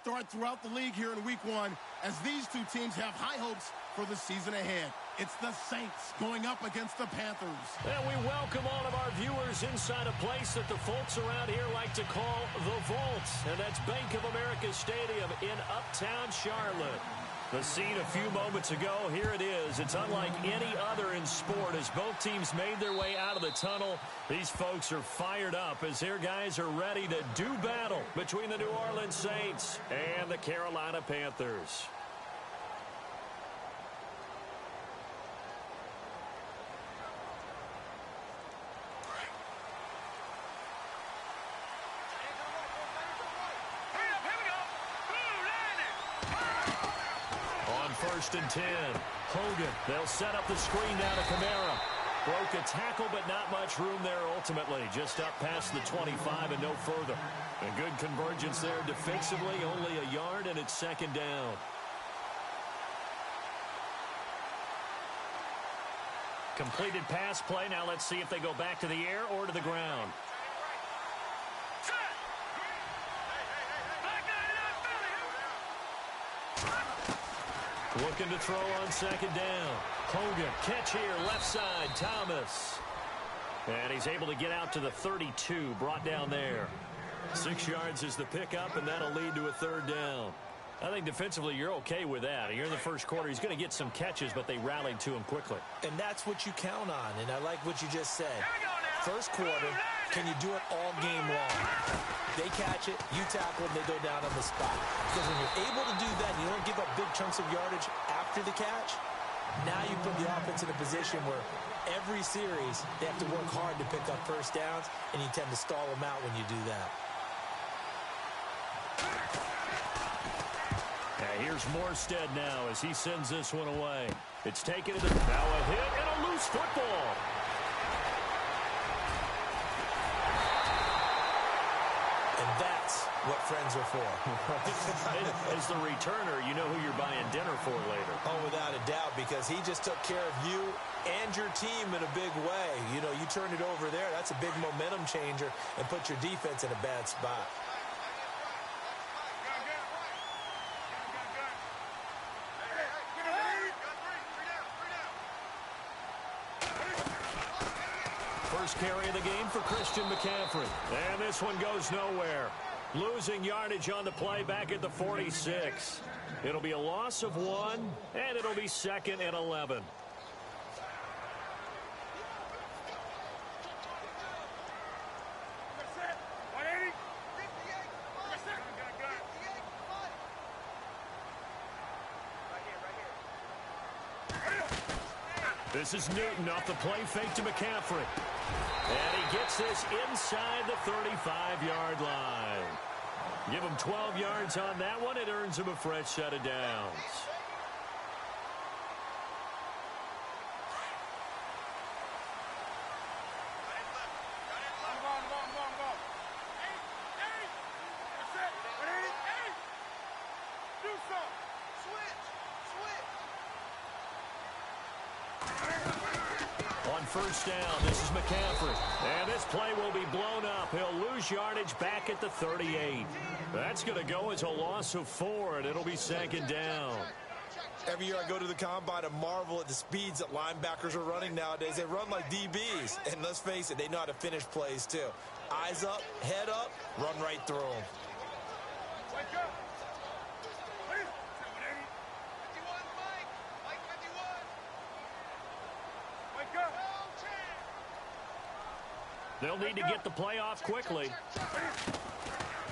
start throughout the league here in Week 1 as these two teams have high hopes for the season ahead. It's the Saints going up against the Panthers. And we welcome all of our viewers inside a place that the folks around here like to call the Vault. And that's Bank of America Stadium in Uptown Charlotte. The scene a few moments ago, here it is. It's unlike any other in sport as both teams made their way out of the tunnel. These folks are fired up as their guys are ready to do battle between the New Orleans Saints and the Carolina Panthers. First and 10. Hogan. They'll set up the screen down to Kamara. Broke a tackle, but not much room there ultimately. Just up past the 25 and no further. A good convergence there defensively. Only a yard, and it's second down. Completed pass play. Now let's see if they go back to the air or to the ground. Looking to throw on second down. Hogan, catch here, left side, Thomas. And he's able to get out to the 32, brought down there. 6 yards is the pickup, and that'll lead to a third down. I think defensively you're okay with that. Here in the first quarter, he's going to get some catches, but they rallied to him quickly. And that's what you count on, and I like what you just said. First quarter, can you do it all game long? They catch it, you tackle them, they go down on the spot. Because when you're able to do that, and you don't give up big chunks of yardage after the catch, now you put the offense in a position where every series they have to work hard to pick up first downs, and you tend to stall them out when you do that. Here's Morstead now as he sends this one away. It's taken to the now a hit and a loose football. And that's what friends are for. As the returner, you know who you're buying dinner for later. Oh, without a doubt, because he just took care of you and your team in a big way. You know, you turned it over there. That's a big momentum changer and put your defense in a bad spot. First carry of the game for Christian McCaffrey. And this one goes nowhere. Losing yardage on the play back at the 46. It'll be a loss of 1, and it'll be second and 11. This is Newton off the play fake to McCaffrey. And he gets this inside the 35-yard line. Give him 12 yards on that one. It earns him a fresh set of downs. First down, this is McCaffrey. And this play will be blown up. He'll lose yardage back at the 38. That's going to go as a loss of 4, and it'll be second down. Every year I go to the combine and marvel at the speeds that linebackers are running nowadays. They run like DBs. And let's face it, they know how to finish plays too. Eyes up, head up, run right through them. They'll need to get the play off quickly.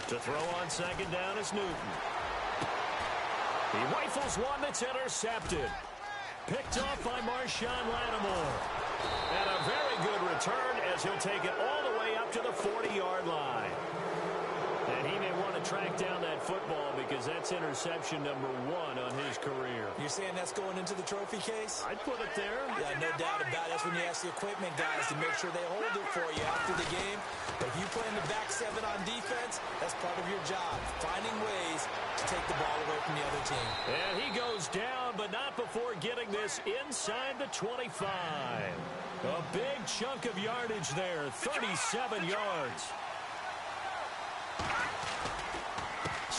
To throw on second down is Newton. He rifles one that's intercepted. Picked off by Marshawn Lattimore. And a very good return as he'll take it all the way up to the 40-yard line. And he may want to track down that football because that's interception number 1 on his career. You're saying that's going into the trophy case? I'd put it there. Yeah, no doubt about it. That's when you ask the equipment guys to make sure they hold it for you after the game. But if you play in the back 7 on defense, that's part of your job, finding ways to take the ball away from the other team. And he goes down, but not before getting this inside the 25. A big chunk of yardage there, 37 yards.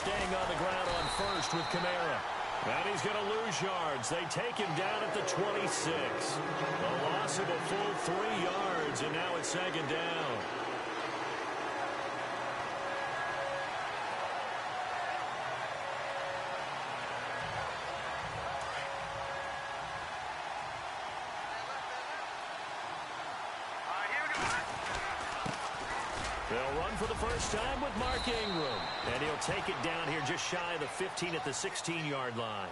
staying on the ground on first with Kamara. And he's going to lose yards. They take him down at the 26. A loss of a full 3 yards, and now it's second down. They'll run for the first time with Mark Ingram. And he'll take it down here just shy of the 15 at the 16-yard line.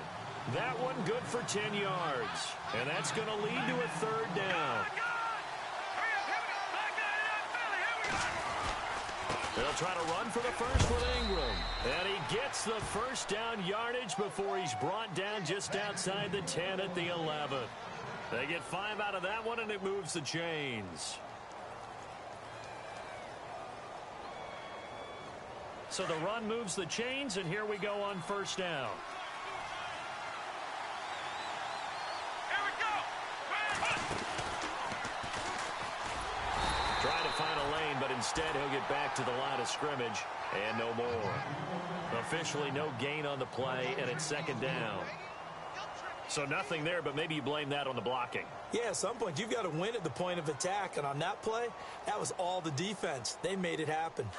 That one good for 10 yards. And that's going to lead to a third down. They'll try to run for the first with Ingram. And he gets the first down yardage before he's brought down just outside the 10 at the 11. They get 5 out of that one, and it moves the chains. So the run moves the chains, and here we go on first down. Here we go. Trying to find a lane, but instead he'll get back to the line of scrimmage, and no more. Officially no gain on the play, and it's second down. So nothing there, but maybe you blame that on the blocking. Yeah, at some point you've got to win at the point of attack, and on that play, that was all the defense. They made it happen.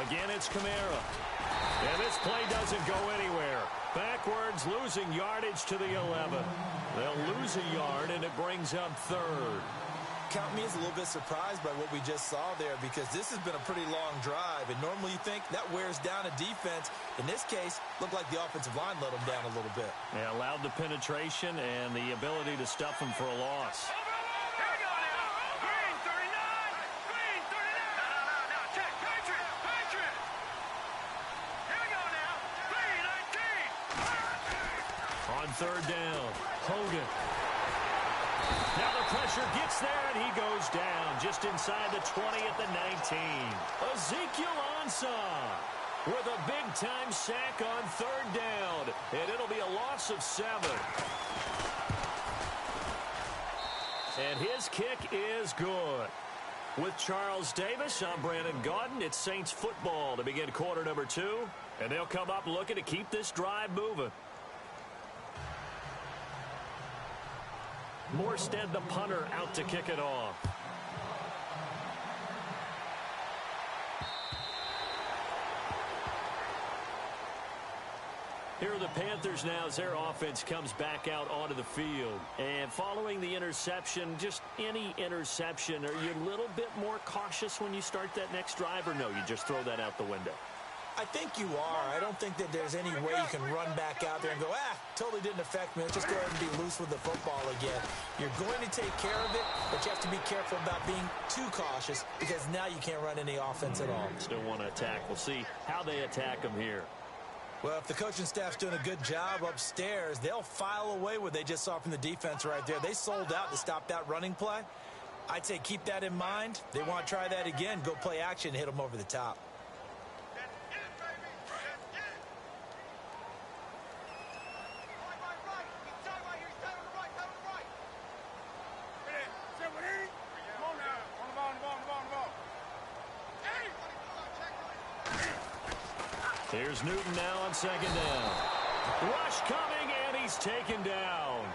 Again, it's Kamara. And this play doesn't go anywhere. Backwards, losing yardage to the 11. They'll lose a yard, and it brings up third. Count me as a little bit surprised by what we just saw there, because this has been a pretty long drive, and normally you think that wears down a defense. In this case, looked like the offensive line let them down a little bit. Yeah, allowed the penetration and the ability to stuff them for a loss. On third down, Hogan. Now the pressure gets there, and he goes down just inside the 20 at the 19. Ezekiel Ansah with a big-time sack on third down, and it'll be a loss of 7. And his kick is good. With Charles Davis, I'm Brandon Gaudin. It's Saints football to begin quarter number 2, and they'll come up looking to keep this drive moving. Morstead, the punter, out to kick it off. Here are the Panthers now as their offense comes back out onto the field. And following the interception, just any interception, are you a little bit more cautious when you start that next drive, or no, you just throw that out the window? I think you are. I don't think that there's any way you can run back out there and go, totally didn't affect me. Let's just go ahead and be loose with the football again. You're going to take care of it, but you have to be careful about being too cautious, because now you can't run any offense at all. Still want to attack. We'll see how they attack them here. Well, if the coaching staff's doing a good job upstairs, they'll file away what they just saw from the defense right there. They sold out to stop that running play. I'd say keep that in mind. They want to try that again. Go play action and hit them over the top. Here's Newton now on second down. Rush coming, and he's taken down.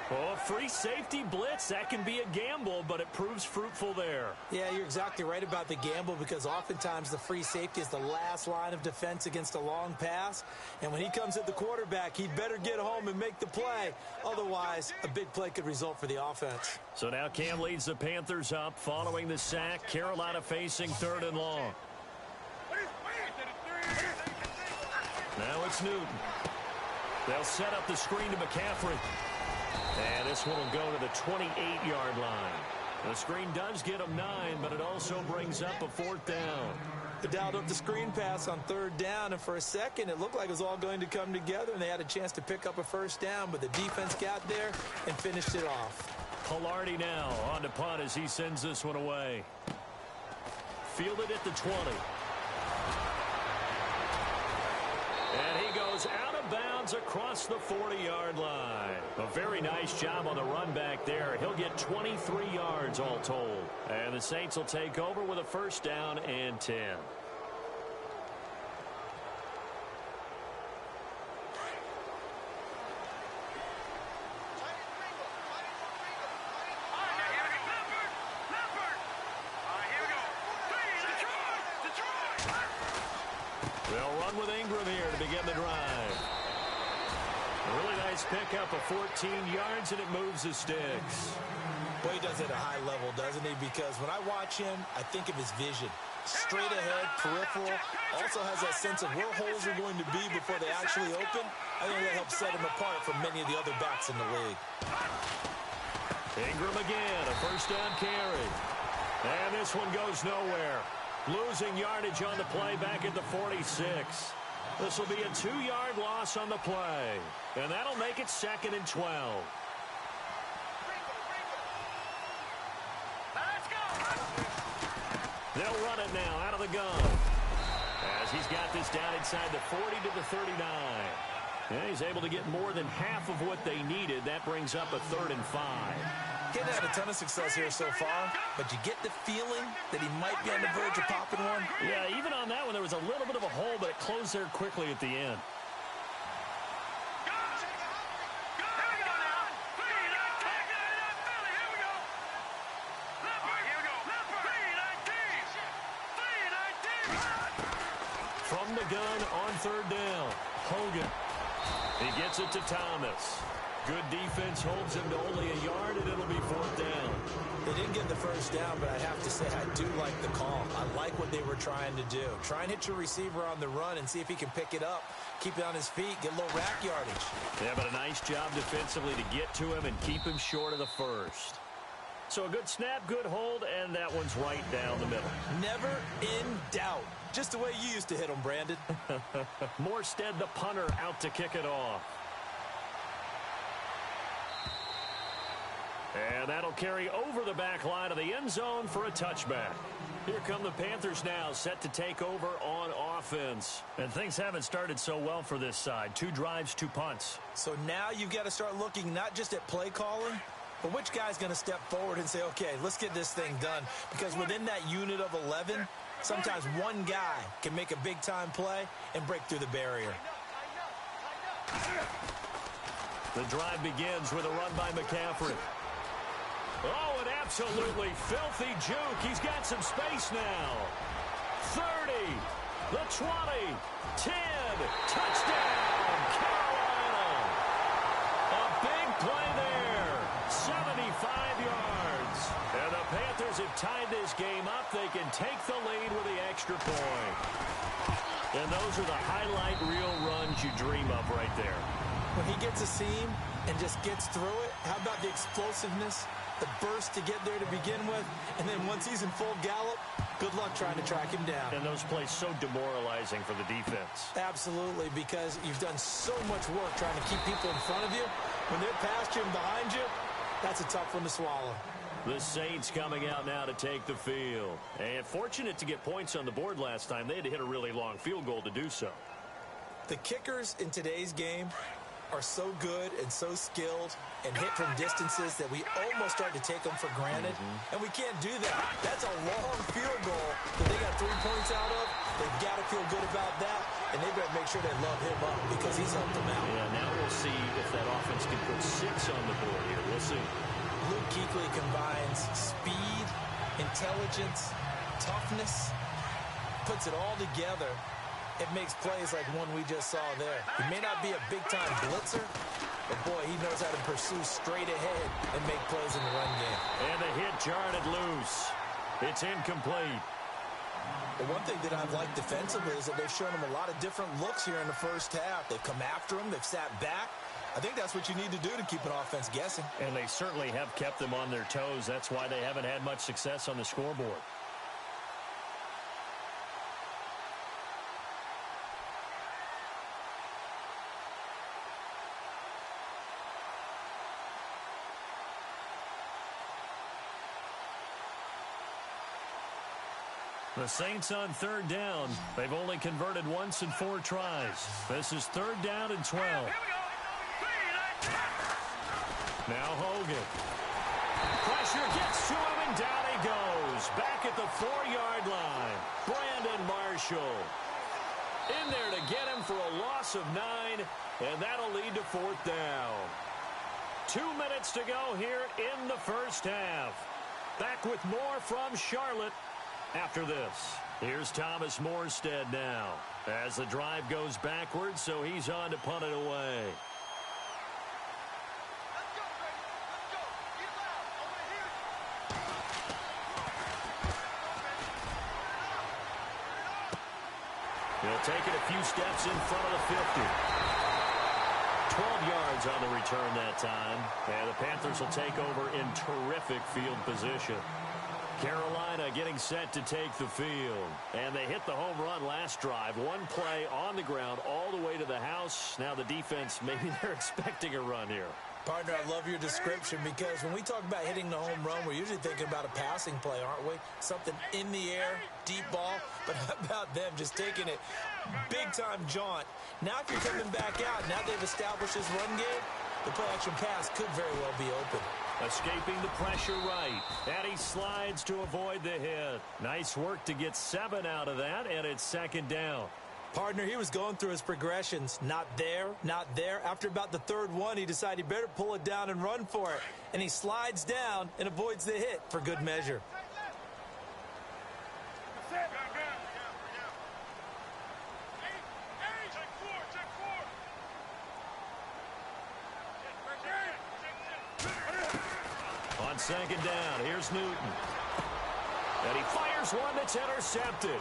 Oh, free safety blitz, that can be a gamble, but it proves fruitful there. Yeah, you're exactly right about the gamble, because oftentimes the free safety is the last line of defense against a long pass. And when he comes at the quarterback, he'd better get home and make the play. Otherwise, a big play could result for the offense. So now Cam leads the Panthers up following the sack. Carolina facing third and long. Now it's Newton. They'll set up the screen to McCaffrey. And this one will go to the 28-yard line. The screen does get them 9, but it also brings up a fourth down. They dialed up the screen pass on third down, and for a second it looked like it was all going to come together, and they had a chance to pick up a first down, but the defense got there and finished it off. Pilardi now on to punt as he sends this one away. Fielded at the 20. And he goes out of bounds across the 40-yard line. A very nice job on the run back there. He'll get 23 yards all told. And the Saints will take over with a first down and 10. They'll run with Ingram here to begin the drive. A really nice pickup of 14 yards, and it moves the sticks. Boy, he does it at a high level, doesn't he? Because when I watch him, I think of his vision. Straight ahead, peripheral. Also has that sense of where holes are going to be before they actually open. I think that helps set him apart from many of the other backs in the league. Ingram again, a first down carry. And this one goes nowhere. Losing yardage on the play back at the 46. This will be a 2-yard loss on the play. And that'll make it 2nd and 12. They'll run it now out of the gun. As he's got this down inside the 40 to the 39. And he's able to get more than half of what they needed. That brings up a 3rd and 5. He hasn't had a ton of success here so far, but you get the feeling that he might be on the verge of popping one. Yeah, even on that one, there was a little bit of a hole, but it closed there quickly at the end. From the gun on 3rd down, Hogan. He gets it to Thomas. Good defense holds him to only a yard, and it'll be 4th down. They didn't get the first down, but I have to say I do like the call. I like what they were trying to do. Try and hit your receiver on the run and see if he can pick it up, keep it on his feet, get a little rack yardage. Yeah, but a nice job defensively to get to him and keep him short of the first. So a good snap, good hold, and that one's right down the middle. Never in doubt. Just the way you used to hit them, Brandon. Morstead, the punter, out to kick it off. And that'll carry over the back line of the end zone for a touchback. Here come the Panthers now, set to take over on offense. And things haven't started so well for this side. 2 drives, 2 punts. So now you've got to start looking not just at play calling, but which guy's going to step forward and say, okay, let's get this thing done. Because within that unit of 11, sometimes one guy can make a big-time play and break through the barrier. The drive begins with a run by McCaffrey. Oh, an absolutely filthy juke. He's got some space now. 30, the 20, 10, touchdown, Carolina. A big play there, 75 yards. And the Panthers have tied this game up. They can take the lead with the extra point. And those are the highlight reel runs you dream of right there. When he gets a seam and just gets through it, how about the explosiveness? The burst to get there to begin with, and then once he's in full gallop, good luck trying to track him down. And those plays so demoralizing for the defense. Absolutely, because you've done so much work trying to keep people in front of you. When they're past you and behind you, that's a tough one to swallow. The Saints coming out now to take the field. And fortunate to get points on the board last time. They had to hit a really long field goal to do so. The kickers in today's game are so good and so skilled and hit from distances that we almost start to take them for granted. And we can't do that. That's a long field goal that they got 3 points out of. They've got to feel good about that, and they better make sure they love him up because he's helped them out. Yeah, now we'll see if that offense can put 6 on the board here. We'll see. Luke Kuechly combines speed, intelligence, toughness, puts it all together. It makes plays like one we just saw there. He may not be a big-time blitzer, but, boy, he knows how to pursue straight ahead and make plays in the run game. And the hit jarred it loose. It's incomplete. The one thing that I've liked defensively is that they've shown him a lot of different looks here in the first half. They've come after him. They've sat back. I think that's what you need to do to keep an offense guessing. And they certainly have kept them on their toes. That's why they haven't had much success on the scoreboard. The Saints on third down. They've only converted once in 4 tries. This is third down and 12. Now Hogan. Pressure gets to him, and down he goes. Back at the 4-yard line. Brandon Marshall. In there to get him for a loss of 9, and that'll lead to 4th down. 2 minutes to go here in the first half. Back with more from Charlotte after this. Here's Thomas Morstead now as the drive goes backwards, so he's on to punt it away. He'll take it a few steps in front of the 50. 12 yards on the return that time. And the Panthers will take over in terrific field position. Carolina getting set to take the field. And they hit the home run last drive. 1 play on the ground all the way to the house. Now the defense, maybe they're expecting a run here. Partner, I love your description because when we talk about hitting the home run, we're usually thinking about a passing play, aren't we? Something in the air, deep ball. But how about them just taking it big-time jaunt? Now if you're coming back out, now they've established this run game, the play-action pass could very well be open. Escaping the pressure right. And he slides to avoid the hit. Nice work to get 7 out of that, and it's 2nd down. Partner, he was going through his progressions. Not there, not there. After about the 3rd one, he decided he better pull it down and run for it. And he slides down and avoids the hit for good measure. On 2nd down, here's Newton. And he fires one that's intercepted.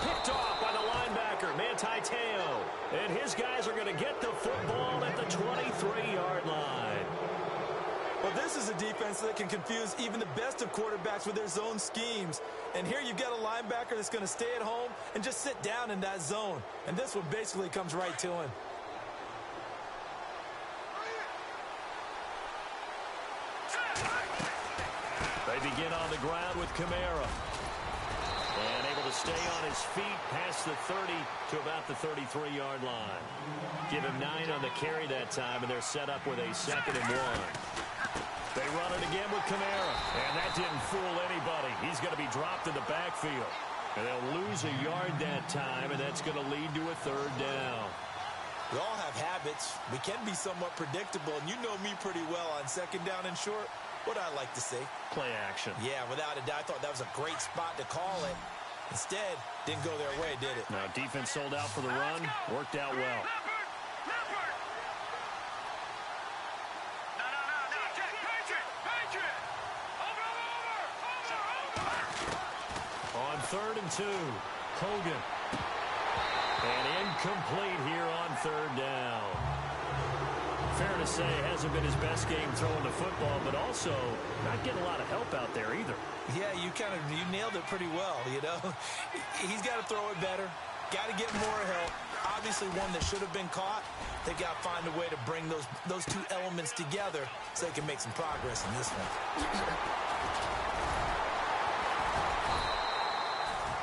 Picked off by the linebacker, Manti Te'o. And his guys are going to get the football at the 23-yard line. Well, this is a defense that can confuse even the best of quarterbacks with their zone schemes. And here you've got a linebacker that's going to stay at home and just sit down in that zone. And this one basically comes right to him. They begin on the ground with Kamara. And able to stay on his feet past the 30 to about the 33-yard line. Give him 9 on the carry that time, and they're set up with a 2nd and 1. They run it again with Kamara. And that didn't fool anybody. He's going to be dropped in the backfield. And they'll lose a yard that time, and that's going to lead to a 3rd down. We all have habits. We can be somewhat predictable, and you know me pretty well on 2nd down and short. What I like to say? Play action. Yeah, without a doubt. I thought that was a great spot to call it. Instead, didn't go their way, did it? Now, defense sold out for the run. Worked out well. On 3rd and 2, Hogan. And incomplete here on 3rd down. Fair to say, hasn't been his best game throwing the football, but also not getting a lot of help out there either. Yeah, you nailed it pretty well, you know. He's got to throw it better, got to get more help. Obviously one that should have been caught. They got to find a way to bring those 2 elements together so they can make some progress in this one.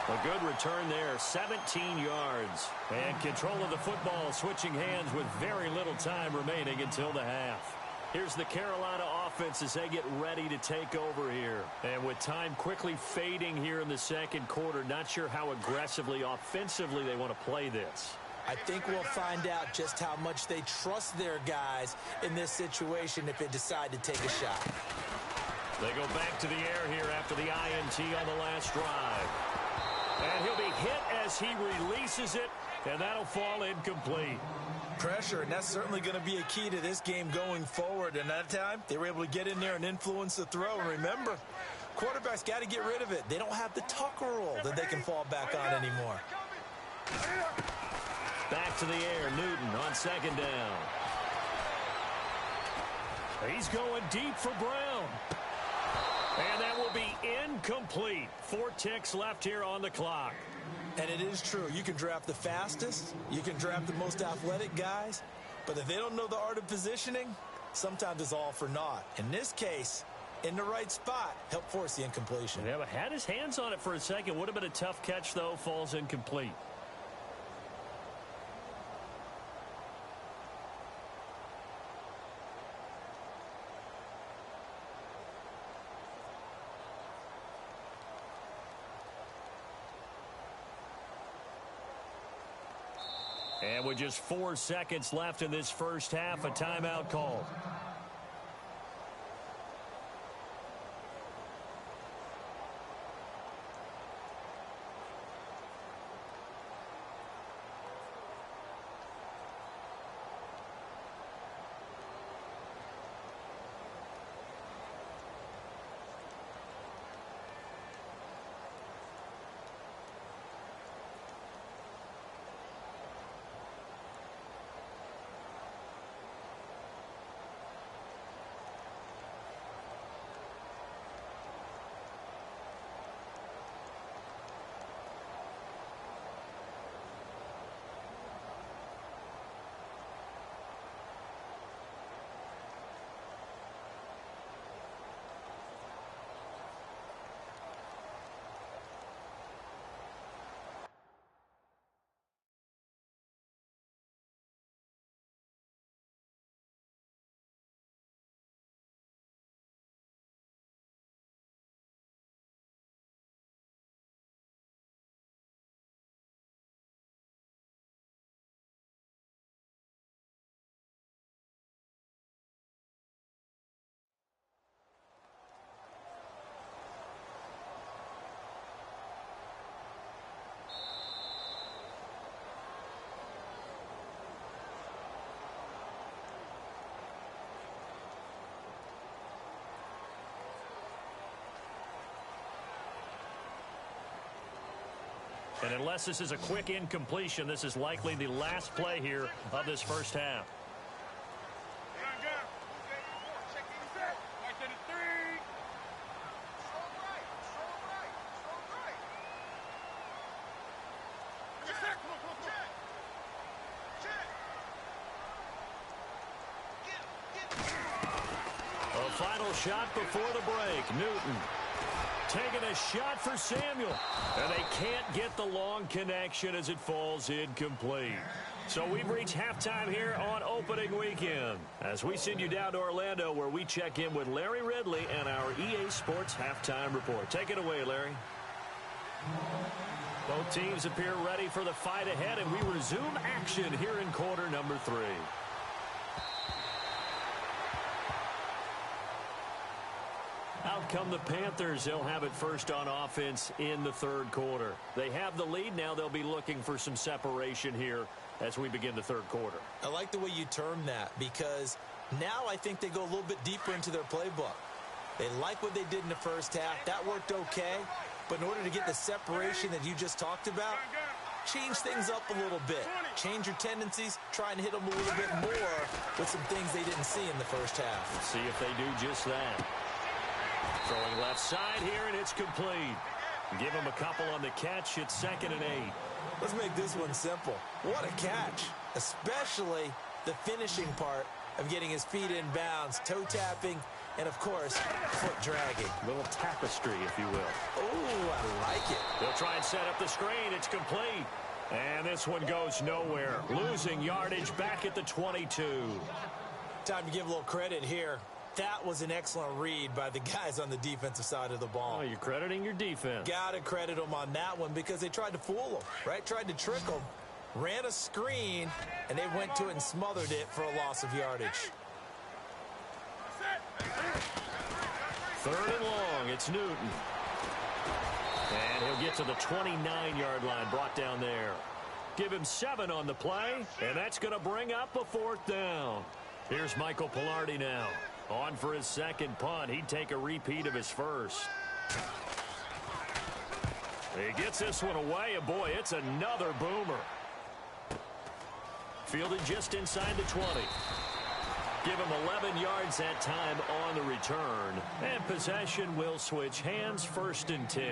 A good return there, 17 yards. And control of the football switching hands with very little time remaining until the half. Here's the Carolina offense as they get ready to take over here. And with time quickly fading here in the 2nd quarter, not sure how aggressively, offensively they want to play this. I think we'll find out just how much they trust their guys in this situation if they decide to take a shot. They go back to the air here after the INT on the last drive. And he'll be hit as he releases it, and that'll fall incomplete. Pressure, and that's certainly going to be a key to this game going forward. And that time, they were able to get in there and influence the throw. And remember, quarterbacks got to get rid of it. They don't have the Tucker rule that they can fall back on anymore. Back to the air, Newton on 2nd down. He's going deep for Brown. And that will be incomplete. 4 ticks left here on the clock. And it is true. You can draft the fastest. You can draft the most athletic guys. But if they don't know the art of positioning, sometimes it's all for naught. In this case, in the right spot, helped force the incompletion. Yeah, but had his hands on it for a second. Would have been a tough catch, though. Falls incomplete. And with just 4 seconds left in this first half, a timeout called. And unless this is a quick incompletion, this is likely the last play here of this first half. A final shot before the break. Newton taking a shot for Samuel. And they can't get the long connection as it falls incomplete. So we've reached halftime here on opening weekend, as we send you down to Orlando, where we check in with Larry Ridley and our EA Sports Halftime Report. Take it away, Larry. Both teams appear ready for the fight ahead, and we resume action here in quarter number 3. Out come the Panthers. They'll have it first on offense in the third quarter. They have the lead. Now they'll be looking for some separation here as we begin the third quarter. I like the way you term that, because now I think they go a little bit deeper into their playbook. They like what they did in the first half. That worked okay. But in order to get the separation that you just talked about, change things up a little bit. Change your tendencies. Try and hit them a little bit more with some things they didn't see in the first half. Let's see if they do just that. Throwing left side here, and it's complete. Give him a couple on the catch. It's 2nd and 8. Let's make this one simple. What a catch, especially the finishing part of getting his feet in bounds, toe tapping, and, of course, foot dragging. A little tapestry, if you will. Oh, I like it. They'll try and set up the screen. It's complete. And this one goes nowhere. Losing yardage back at the 22. Time to give a little credit here. That was an excellent read by the guys on the defensive side of the ball. Oh, you're crediting your defense. Got to credit them on that one, because they tried to fool them, right? Tried to trick them, ran a screen, and they went to it and smothered it for a loss of yardage. 3rd and long. It's Newton. And he'll get to the 29-yard line, brought down there. Give him 7 on the play, and that's going to bring up a 4th down. Here's Michael Pilardi now. On for his second punt. He'd take a repeat of his first. He gets this one away, and boy, it's another boomer. Fielded just inside the 20. Give him 11 yards that time on the return. And possession will switch hands, 1st and 10.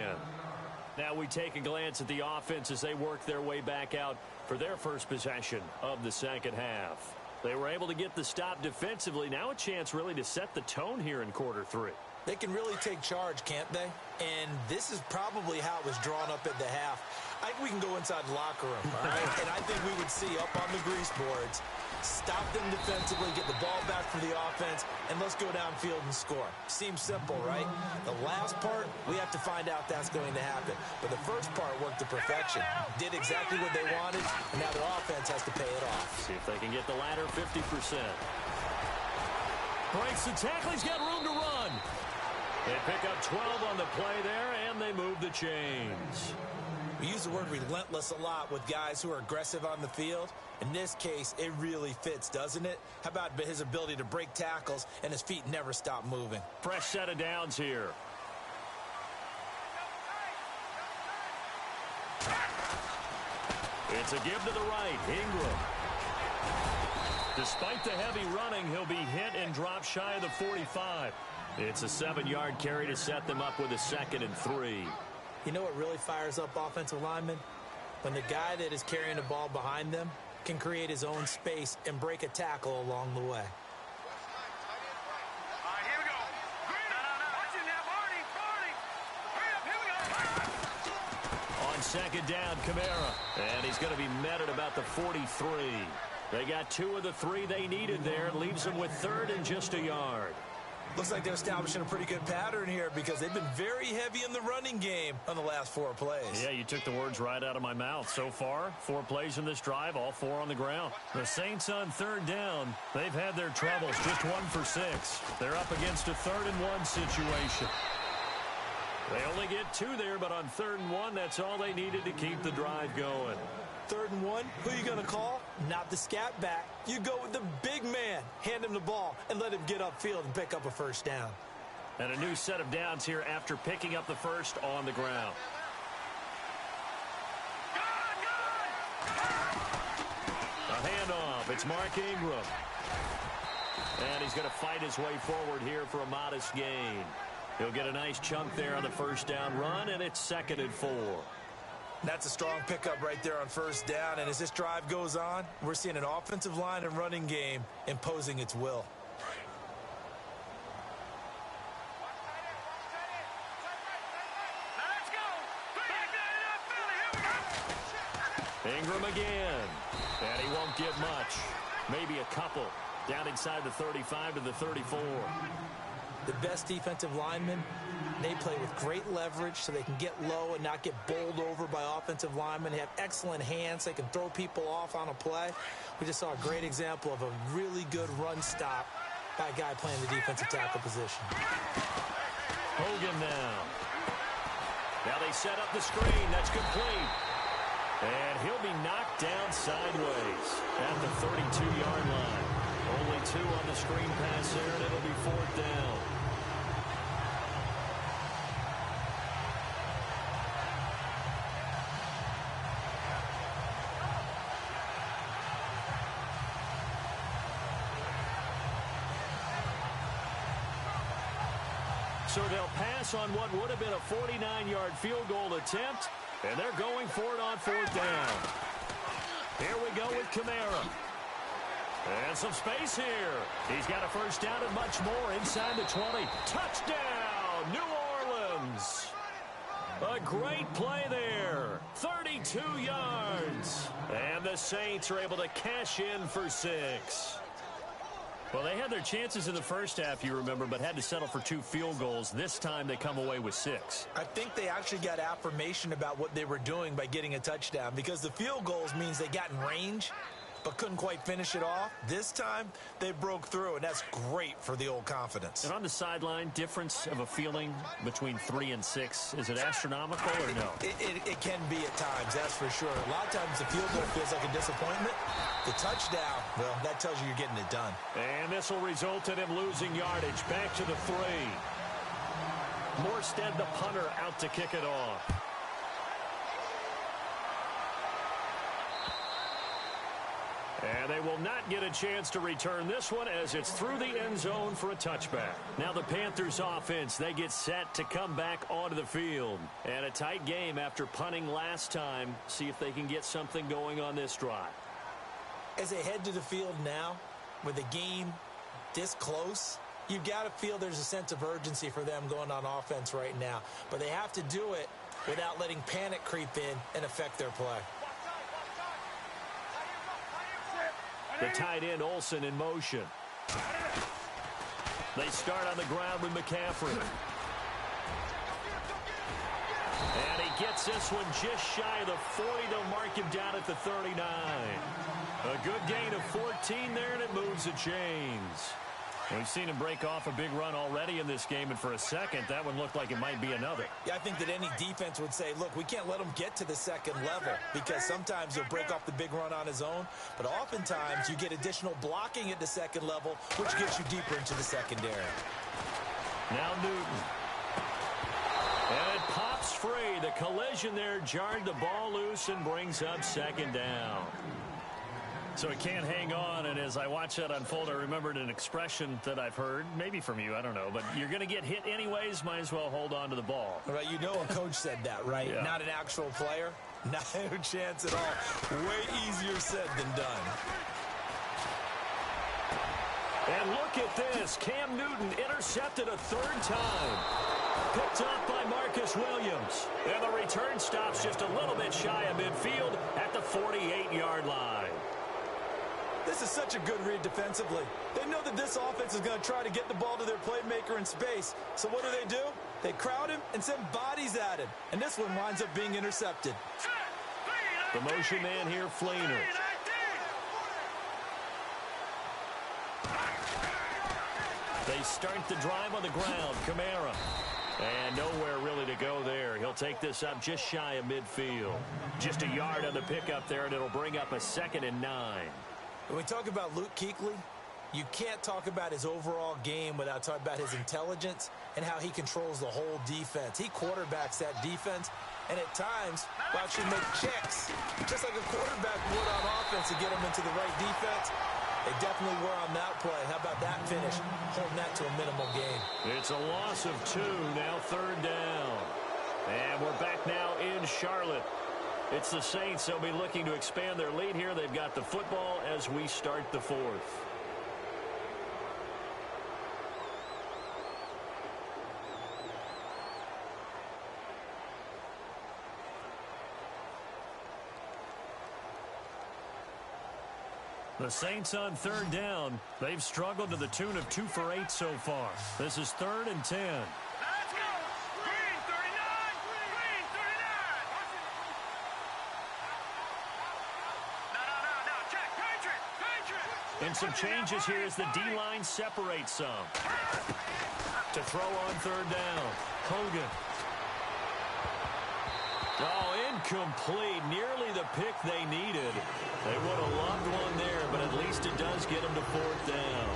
Now we take a glance at the offense as they work their way back out for their first possession of the second half. They were able to get the stop defensively. Now a chance really to set the tone here in quarter 3. They can really take charge, can't they? And this is probably how it was drawn up at the half. I think we can go inside the locker room, all right? And I think we would see up on the grease boards, stop them defensively, get the ball back for the offense, and let's go downfield and score. Seems simple, right? The last part, we have to find out that's going to happen. But the first part worked to perfection. Did exactly what they wanted, and now their offense has to pay it off. See if they can get the latter 50%. Breaks the tackle. He's got room to run. They pick up 12 on the play there, and they move the chains. We use the word relentless a lot with guys who are aggressive on the field. In this case, it really fits, doesn't it? How about his ability to break tackles and his feet never stop moving? Fresh set of downs here. It's a give to the right. Ingram. Despite the heavy running, he'll be hit and drop shy of the 45. It's a 7-yard carry to set them up with a 2nd and 3. You know what really fires up offensive linemen? When the guy that is carrying the ball behind them can create his own space and break a tackle along the way. All right, here we go. Watch it now, Barney. Hurry up, here we go. On 2nd down, Kamara. And he's going to be met at about the 43. They got 2 of the 3 they needed there. Leaves them with 3rd and just a yard. Looks like they're establishing a pretty good pattern here because they've been very heavy in the running game on the last 4 plays. Yeah, you took the words right out of my mouth. So far, 4 plays in this drive, all 4 on the ground. The Saints on 3rd down, they've had their troubles, just 1 for 6. They're up against a 3rd and 1 situation. They only get 2 there, but on 3rd and 1, that's all they needed to keep the drive going. 3rd and 1, who are you going to call? Not the scat back. You go with the big man. Hand him the ball and let him get upfield and pick up a 1st down. And a new set of downs here after picking up the 1st on the ground. A handoff. It's Mark Ingram. And he's going to fight his way forward here for a modest gain. He'll get a nice chunk there on the 1st down run, and it's 2nd and 4. That's a strong pickup right there on 1st down. And as this drive goes on, we're seeing an offensive line and running game imposing its will. Ingram again. And he won't get much. Maybe a couple. Down inside the 35 to the 34. The best defensive linemen, they play with great leverage so they can get low and not get bowled over by offensive linemen. They have excellent hands. They can throw people off on a play. We just saw a great example of a really good run stop by a guy playing the defensive tackle position. Hogan now. Now they set up the screen. That's complete. And he'll be knocked down sideways at the 32-yard line. Only 2 on the screen pass there, and it'll be 4th down. So they'll pass on what would have been a 49-yard field goal attempt, and they're going for it on 4th down. Here we go with Kamara. And some space here. He's got a 1st down and much more inside the 20. Touchdown, New Orleans. A great play there. 32 yards. And the Saints are able to cash in for 6. Well, they had their chances in the first half, you remember, but had to settle for 2 field goals. This time they come away with 6. I think they actually got affirmation about what they were doing by getting a touchdown because the field goals means they got in range but couldn't quite finish it off. This time, they broke through, and that's great for the old confidence. And on the sideline, difference of a feeling between 3 and 6, is it astronomical or no? It can be at times, that's for sure. A lot of times the field goal feels like a disappointment. The touchdown, well, that tells you you're getting it done. And this will result in him losing yardage. Back to the 3. Morstead, the punter, out to kick it off. And they will not get a chance to return this one as it's through the end zone for a touchback. Now the Panthers offense, they get set to come back onto the field. And a tight game after punting last time. See if they can get something going on this drive. As they head to the field now, with the game this close, You've got to feel there's a sense of urgency for them going on offense right now. But they have to do it without letting panic creep in and affect their play. The tight end, Olsen, in motion. They start on the ground with McCaffrey. And he gets this one just shy of the 40. They'll mark him down at the 39. A good gain of 14 there, and it moves the chains. We've seen him break off a big run already in this game, and for a second, that one looked like it might be another. Yeah, I think that any defense would say, look, we can't let him get to the second level because sometimes he'll break off the big run on his own, but oftentimes you get additional blocking at the second level, which gets you deeper into the secondary. Now Newton. And it pops free. The collision there jarred the ball loose and brings up second down. So it can't hang on, and as I watch that unfold, I remembered an expression that I've heard, maybe from you, I don't know, but you're going to get hit anyways, might as well hold on to the ball. Right, you know a coach said that, right? Yeah. Not an actual player. No chance at all. Way easier said than done. And look at this. Cam Newton intercepted a third time. Picked up by Marcus Williams. And the return stops just a little bit shy of midfield at the 48-yard line. This is such a good read defensively. They know that this offense is going to try to get the ball to their playmaker in space. So what do? They crowd him and send bodies at him. And this one winds up being intercepted. The motion man here, Fleener. They start the drive on the ground. Kamara. And nowhere really to go there. He'll take this up just shy of midfield. Just a yard on the pickup there, and it'll bring up a 2nd and 9. When we talk about Luke Kuechly, you can't talk about his overall game without talking about his intelligence and how he controls the whole defense. He quarterbacks that defense, and at times, watch him make checks, just like a quarterback would on offense to get him into the right defense. They definitely were on that play. How about that finish? Holding that to a minimal gain. It's a loss of 2, now 3rd down. And we're back now in Charlotte. It's the Saints. They'll be looking to expand their lead here. They've got the football as we start the 4th. The Saints on 3rd down. They've struggled to the tune of 2 for 8 so far. This is 3rd and 10. Let's go! Green 39! Green 39! No. Check. Patriot! And some changes here as the D-line separates some. To throw on 3rd down. Hogan. Oh, incomplete. Nearly the pick they needed. They would have loved one there, but at least it does get them to 4th down.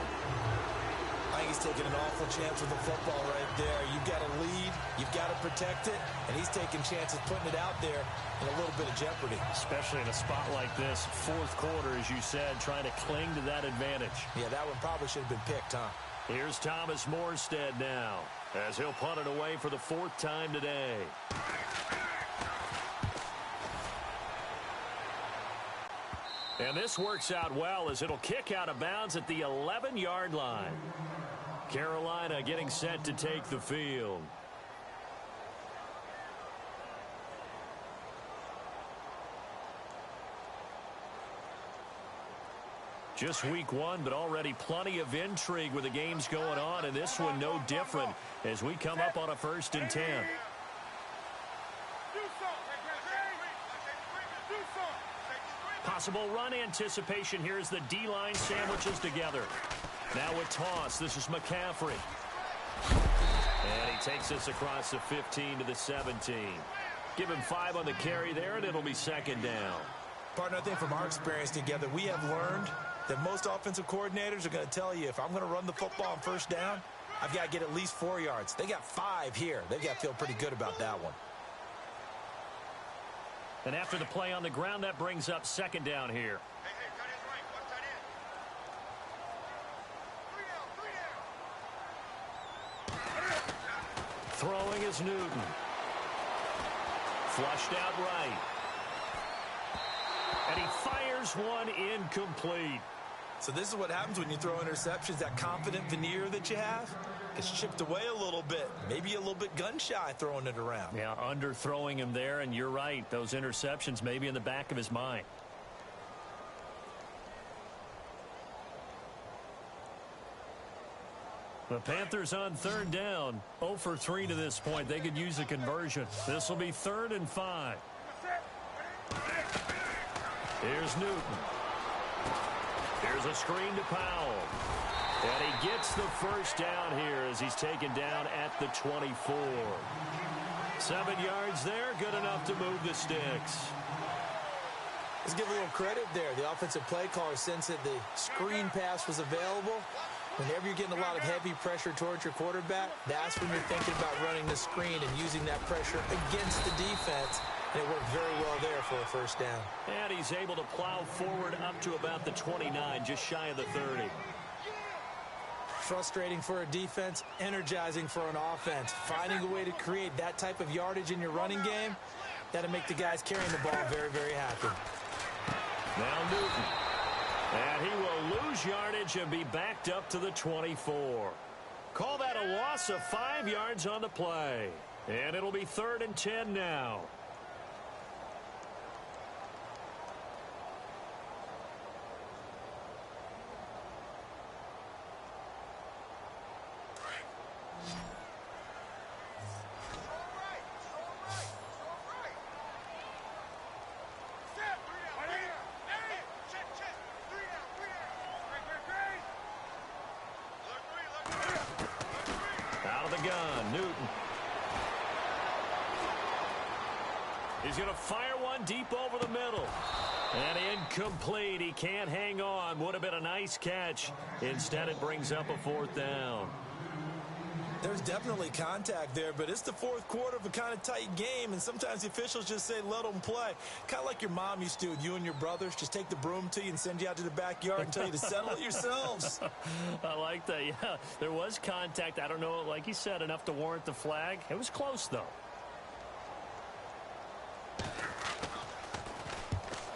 I think he's taking an awful chance with the football right there. You've got a lead, you've got to protect it, and he's taking chances putting it out there in a little bit of jeopardy. Especially in a spot like this, 4th quarter, as you said, trying to cling to that advantage. Yeah, that one probably should have been picked, huh? Here's Thomas Morstead now, as he'll punt it away for the 4th time today. And this works out well as it'll kick out of bounds at the 11-yard line. Carolina getting set to take the field. Just week 1, but already plenty of intrigue with the games going on, and this one no different as we come up on a 1st and 10. Possible run anticipation here as the D-line sandwiches together. Now with toss, this is McCaffrey. And he takes this across the 15 to the 17. Give him 5 on the carry there, and it'll be 2nd down. Partner, I think from our experience together, we have learned that most offensive coordinators are going to tell you, if I'm going to run the football on 1st down, I've got to get at least 4 yards. They got 5 here. They've got to feel pretty good about that one. And after the play on the ground, that brings up 2nd down here. Hey, tight end's right. One tight end. Throwing is Newton. Flushed out right. And he fires one incomplete. So this is what happens when you throw interceptions. That confident veneer that you have gets chipped away a little bit. Maybe a little bit gun-shy throwing it around. Yeah, underthrowing him there, and you're right. Those interceptions may be in the back of his mind. The Panthers on third down. 0 for 3 to this point. They could use a conversion. This will be 3rd and 5. Here's Newton. Here's a screen to Powell. And he gets the first down here as he's taken down at the 24. 7 yards there, good enough to move the sticks. Let's give a little credit there. The offensive play caller sensed that the screen pass was available. Whenever you're getting a lot of heavy pressure towards your quarterback, that's when you're thinking about running the screen and using that pressure against the defense. And it worked very well there for a first down. And he's able to plow forward up to about the 29, just shy of the 30. Frustrating for a defense, energizing for an offense. Finding a way to create that type of yardage in your running game, that'll make the guys carrying the ball very, very happy. Now Newton. And he will lose yardage and be backed up to the 24. Call that a loss of 5 yards on the play. And it'll be 3rd and 10 now. He's going to fire one deep over the middle. And incomplete. He can't hang on. Would have been a nice catch. Instead, it brings up a 4th down. There's definitely contact there, but it's the 4th quarter of a kind of tight game, and sometimes the officials just say, let them play. Kind of like your mom used to with you and your brothers. Just take the broom to you and send you out to the backyard and tell you to settle it yourselves. I like that, yeah. There was contact. I don't know, like you said, enough to warrant the flag. It was close, though.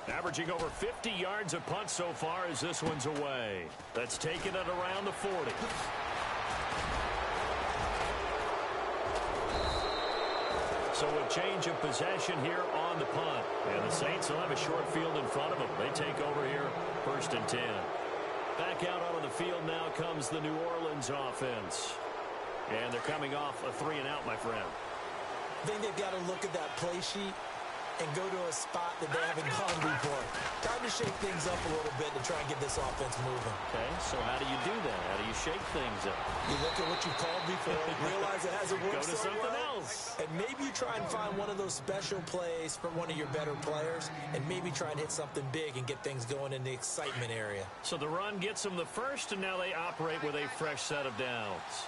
Averaging over 50 yards a punt so far as this one's away. That's taken it around the 40. So a change of possession here on the punt. And the Saints will have a short field in front of them. They take over here 1st and 10. Back out onto the field now comes the New Orleans offense. And they're coming off a 3-and-out, my friend. I think they've got to look at that play sheet and go to a spot that they haven't gone before. Time to shake things up a little bit to try and get this offense moving. Okay, so how do you do that? How do you shake things up? You look at what you've called before, realize it hasn't worked so well. Go to something else. And maybe you try and find one of those special plays from one of your better players, and maybe try and hit something big and get things going in the excitement area. So the run gets them the first, and now they operate with a fresh set of downs.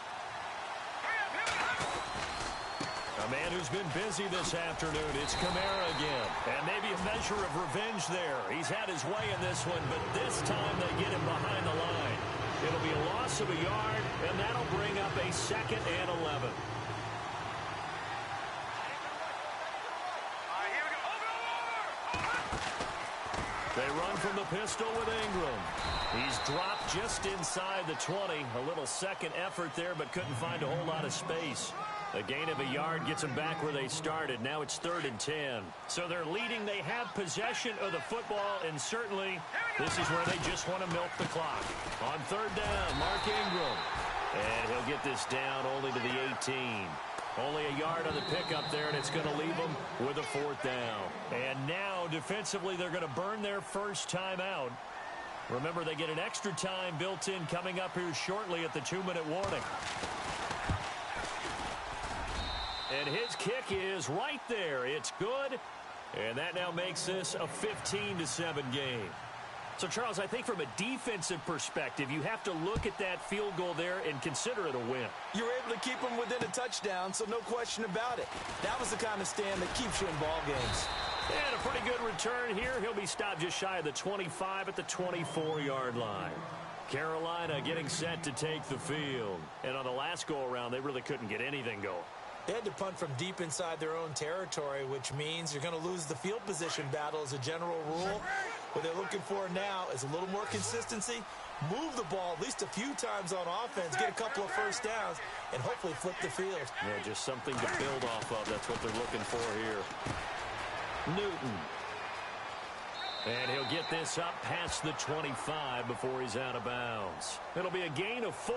A man who's been busy this afternoon, it's Kamara again. And maybe a measure of revenge there. He's had his way in this one, but this time they get him behind the line. It'll be a loss of a yard, and that'll bring up a 2nd and 11. They run from the pistol with Ingram. He's dropped just inside the 20. A little second effort there, but couldn't find a whole lot of space. A gain of a yard gets them back where they started. Now it's 3rd and 10. So they're leading. They have possession of the football, and certainly this is where they just want to milk the clock. On 3rd down, Mark Ingram. And he'll get this down only to the 18. Only a yard on the pickup there, and it's going to leave them with a 4th down. And now, defensively, they're going to burn their first time out. Remember, they get an extra time built in coming up here shortly at the 2-minute warning. And his kick is right there. It's good. And that now makes this a 15-7 game. So, Charles, I think from a defensive perspective, you have to look at that field goal there and consider it a win. You were able to keep them within a touchdown, so no question about it. That was the kind of stand that keeps you in ball games. And a pretty good return here. He'll be stopped just shy of the 25 at the 24-yard line. Carolina getting set to take the field. And on the last go-around, they really couldn't get anything going. They had to punt from deep inside their own territory, which means you're going to lose the field position battle as a general rule. What they're looking for now is a little more consistency move the ball at least a few times on offense, get a couple of first downs, and hopefully flip the field. Yeah, just something to build off of. That's what they're looking for here. Newton. And he'll get this up past the 25 before he's out of bounds. It'll be a gain of 4,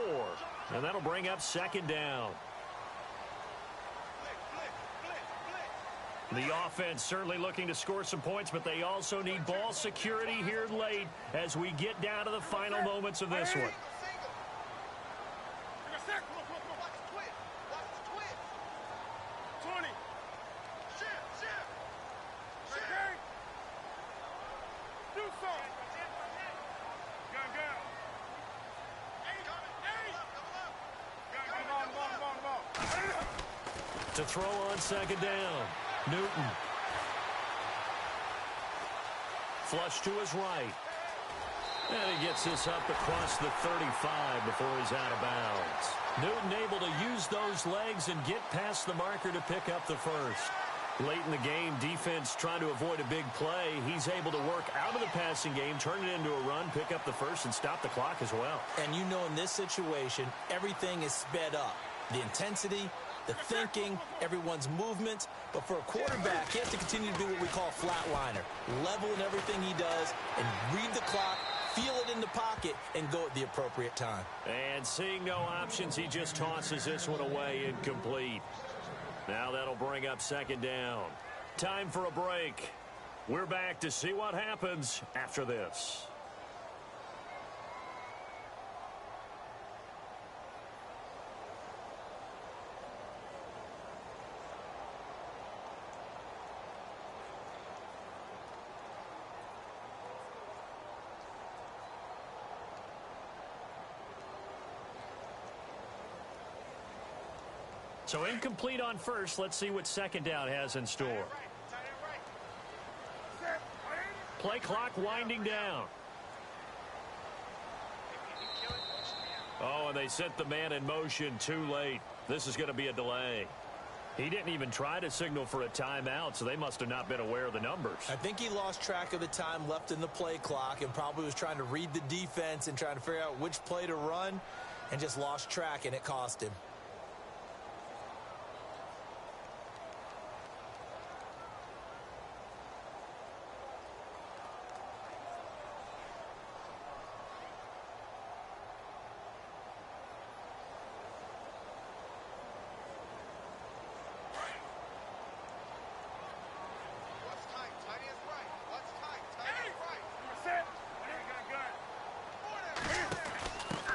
and that'll bring up second down. The offense certainly looking to score some points, but they also need ball security here late as we get down to the final moments of this one. 20. Do something. To throw on second down. Newton. Flush to his right. And he gets this up across the 35 before he's out of bounds. Newton able to use those legs and get past the marker to pick up the first. Late in the game, defense trying to avoid a big play. He's able to work out of the passing game, turn it into a run, pick up the first, and stop the clock as well. And you know in this situation, everything is sped up. The intensity, the thinking, everyone's movement. But for a quarterback, he has to continue to do what we call flatliner. Level in everything he does and read the clock, feel it in the pocket, and go at the appropriate time. And seeing no options, he just tosses this one away incomplete. Now that'll bring up second down. Time for a break. We're back to see what happens after this. So incomplete on first. Let's see what second down has in store. Play clock winding down. Oh, and they sent the man in motion too late. This is going to be a delay. He didn't even try to signal for a timeout, so they must have not been aware of the numbers. I think he lost track of the time left in the play clock and probably was trying to read the defense and trying to figure out which play to run and just lost track, and it cost him.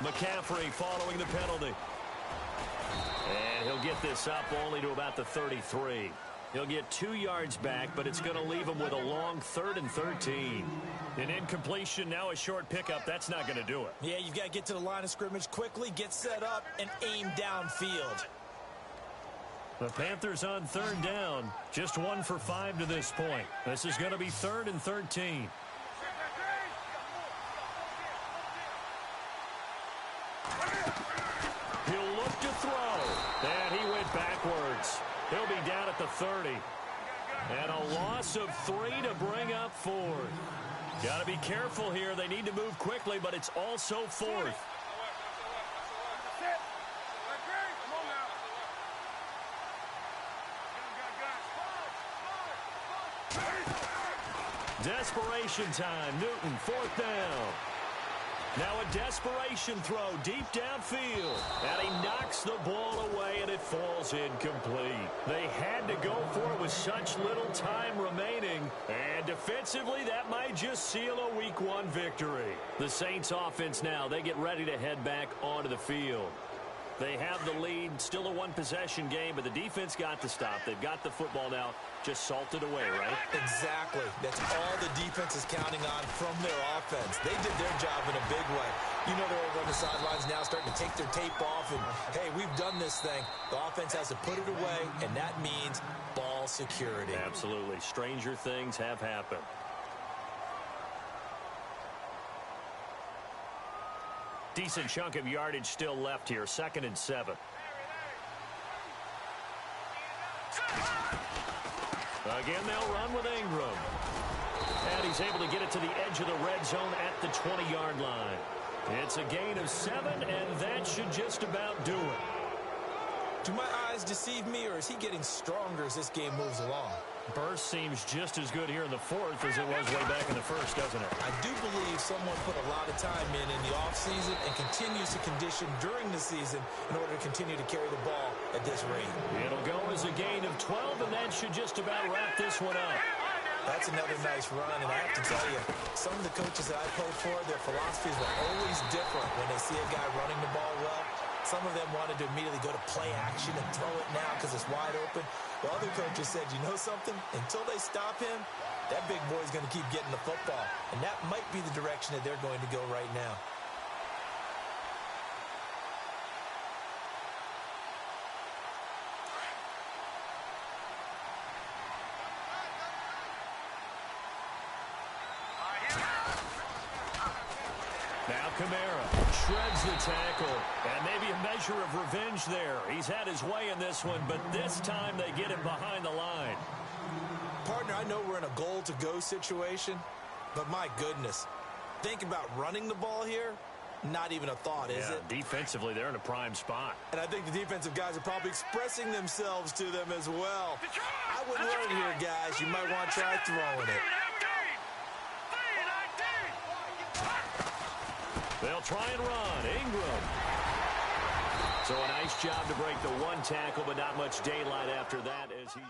McCaffrey following the penalty. And he'll get this up only to about the 33. He'll get 2 yards back, but it's going to leave him with a long 3rd and 13. An incompletion, now a short pickup. That's not going to do it. Yeah, you've got to get to the line of scrimmage quickly, get set up, and aim downfield. The Panthers on 3rd down. Just 1 for 5 to this point. This is going to be 3rd and 13. He'll look to throw. And he went backwards. He'll be down at the 30. And a loss of 3 to bring up 4th. Got to be careful here. They need to move quickly, but it's also 4th. Desperation time. Newton, 4th down. Now a desperation throw deep downfield. And he knocks the ball away, and it falls incomplete. They had to go for it with such little time remaining. And defensively, that might just seal a Week 1 victory. The Saints offense now, they get ready to head back onto the field. They have the lead, still a one-possession game, but the defense got to stop. They've got the football now, just salted away, right? Exactly. That's all the defense is counting on from their offense. They did their job in a big way. You know they're over on the sidelines now starting to take their tape off, and, hey, we've done this thing. The offense has to put it away, and that means ball security. Absolutely. Stranger things have happened. Decent chunk of yardage still left here. 2nd and 7. Again, they'll run with Ingram. And he's able to get it to the edge of the red zone at the 20-yard line. It's a gain of 7, and that should just about do it. Do my eyes deceive me, or is he getting stronger as this game moves along? Burst seems just as good here in the fourth as it was way back in the first, doesn't it? I do believe someone put a lot of time in the offseason and continues to condition during the season in order to continue to carry the ball at this rate. It'll go as a gain of 12, and that should just about wrap this one up. That's another nice run, and I have to tell you, some of the coaches that I played for, their philosophies were always different when they see a guy running the ball well. Some of them wanted to immediately go to play action and throw it now because it's wide open. The other coaches said, you know something? Until they stop him, that big boy's going to keep getting the football. And that might be the direction that they're going to go right now. Now Kamara shreds the tackle, and maybe a measure of revenge there. He's had his way in this one, but this time they get him behind the line. Partner, I know we're in a goal-to-go situation, but my goodness, think about running the ball here. Not even a thought, is it? Defensively, they're in a prime spot. And I think the defensive guys are probably expressing themselves to them as well. I wouldn't run it here, guys. You might want to try throwing it. They'll try and run. Ingram. So a nice job to break the one tackle, but not much daylight after that as he's...